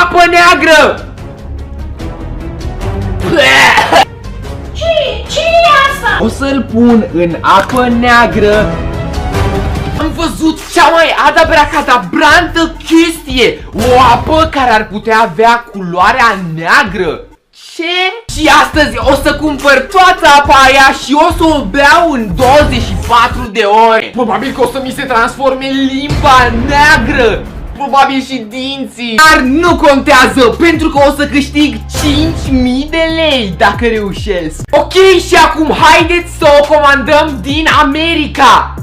apă neagră! Ce e asta? O să-l pun în apă neagră. Am văzut cea mai adabracadabrantă chestie. O apă care ar putea avea culoarea neagră. Ce? Și astăzi o să cumpăr toată apa aia și o să o beau în 24 de ore. Probabil că o să mi se transforme limba neagră. Probabil și dinții. Dar nu contează, pentru că o să câștig 5.000 de lei dacă reușesc. Ok, și acum haideți să o comandăm din America.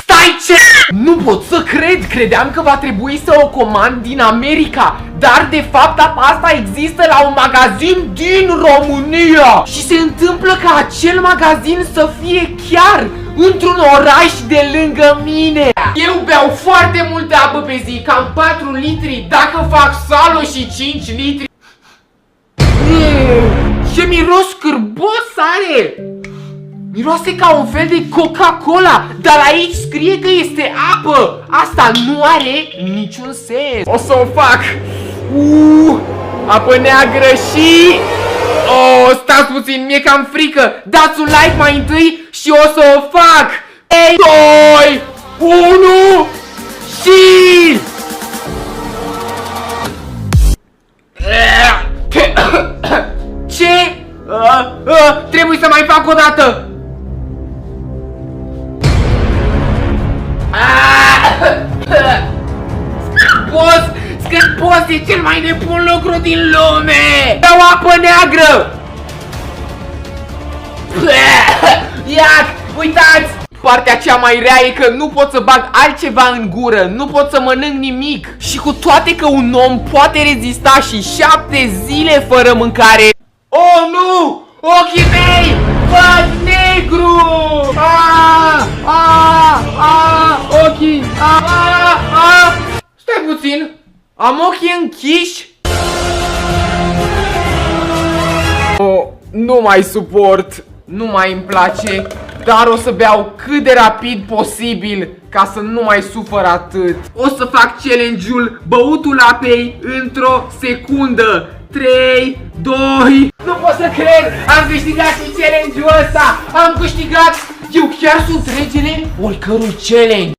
Stai, ce? Nu pot să cred, credeam că va trebui să o comand din America. Dar de fapt apa asta există la un magazin din România. Și se întâmplă ca acel magazin să fie chiar într-un oraș de lângă mine. Eu beau foarte multă apă pe zi, cam 4 litri. Dacă fac salo și 5 litri. Ce miros cârbos are! Miroase ca un fel de Coca-Cola, dar aici scrie că este apă. Asta nu are niciun sens. O să o fac. Apă neagră și... Oh, stați puțin, mi-e cam frică. Dați un like mai întâi și o să o fac. 3, 2, 1 și... Ce? Trebuie să mai fac o dată. Boss e cel mai nebun lucru din lume. Dau apă neagră. Iac, uitați. Partea cea mai rea e că nu pot să bag altceva în gură. Nu pot să mănânc nimic. Și cu toate că un om poate rezista și 7 zile fără mâncare. Oh, nu! Ochii mei! Văd negru! Ochii! Stai puțin! Am ochii închiși? Oh, nu mai suport! Nu mai îmi place! Dar o să beau cât de rapid posibil ca să nu mai sufăr atât. O să fac challenge-ul băutul apei într-o secundă. 3, 2... Nu pot să cred! Am câștigat și challenge-ul ăsta! Am câștigat! Eu chiar sunt regele oricărui challenge!